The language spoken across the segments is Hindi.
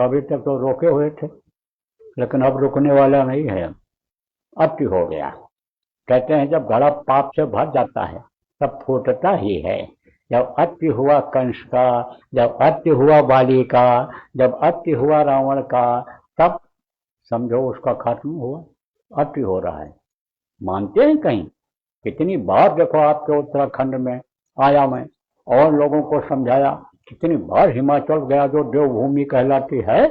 तो अभी तक तो रोके हुए थे, लेकिन अब रुकने वाला नहीं है। अति हो गया। कहते हैं जब घड़ा पाप से भर जाता है तब फूटता ही है। जब अति हुआ कंस का, जब अति हुआ बाली का, जब अति हुआ रावण का, तब समझो उसका खात्मा हुआ। अति हो रहा है। मानते हैं कहीं? कितनी बार देखो आपके उत्तराखंड में आया मैं और लोगों को समझाया, कितनी बार हिमाचल गया जो देवभूमि कहलाती है।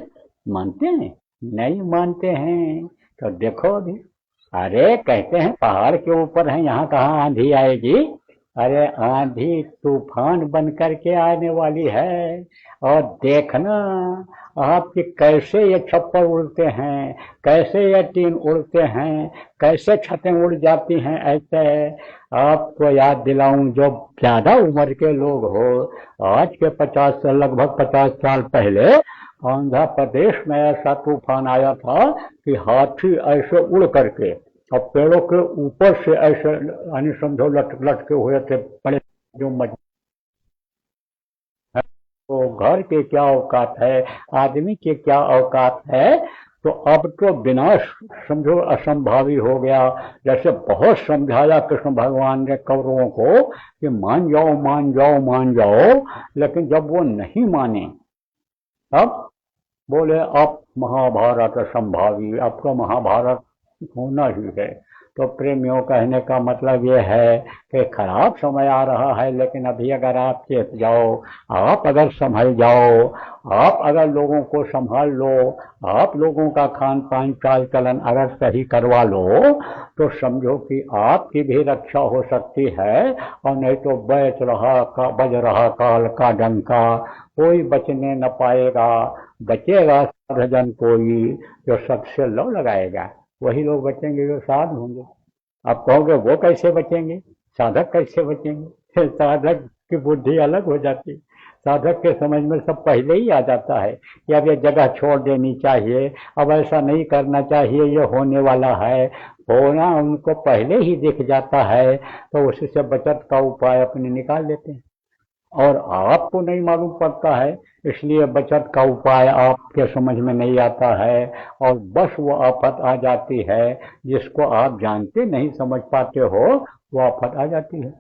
मानते हैं? नहीं मानते हैं। तो देखो अभी, अरे कहते हैं पहाड़ के ऊपर है, यहाँ कहाँ आंधी आएगी? अरे आंधी तूफान बन करके आने वाली है। और देखना आपकी कैसे ये छप्पर उड़ते हैं, कैसे ये टीन उड़ते हैं, कैसे छतें उड़ जाती हैं। ऐसे आपको याद दिलाऊं, जो ज्यादा उम्र के लोग हो, आज के 50 से लगभग 50 साल पहले आंध्र प्रदेश में ऐसा तूफान आया था कि हाथी ऐसे उड़ करके और पेड़ों के ऊपर से ऐसे यानी समझो लटके हुए थे बड़े जो मजबूत। तो घर के क्या औकात है, आदमी के क्या औकात है। तो अब तो विनाश समझो असंभावी हो गया। जैसे बहुत समझाया कृष्ण भगवान ने कौरवों को कि मान जाओ मान जाओ मान जाओ, लेकिन जब वो नहीं माने अब बोले अब महाभारत असंभावी, अब तो महाभारत होना ही है। तो प्रेमियों कहने का मतलब ये है कि खराब समय आ रहा है, लेकिन अभी अगर आप चेत जाओ, आप अगर संभल जाओ, आप अगर लोगों को संभाल लो, आप लोगों का खान पान चाल चलन अगर सही करवा लो, तो समझो कि आपकी भी रक्षा हो सकती है। और नहीं तो बज रहा काल का डंका, कोई बचने न पाएगा। बचेगा साधजन कोई, जो सबसे लौ लगाएगा। वही लोग बचेंगे जो साध होंगे। आप कहोगे वो कैसे बचेंगे, साधक कैसे बचेंगे? साधक की बुद्धि अलग हो जाती। साधक के समझ में सब पहले ही आ जाता है कि अब ये जगह छोड़ देनी चाहिए, अब ऐसा नहीं करना चाहिए, ये होने वाला है। होना उनको पहले ही दिख जाता है, तो उससे बचत का उपाय अपने निकाल लेते हैं। और आपको नहीं मालूम पड़ता है, इसलिए बचत का उपाय आपके समझ में नहीं आता है। और बस वो आफत आ जाती है जिसको आप जानते नहीं समझ पाते हो, वो आफत आ जाती है।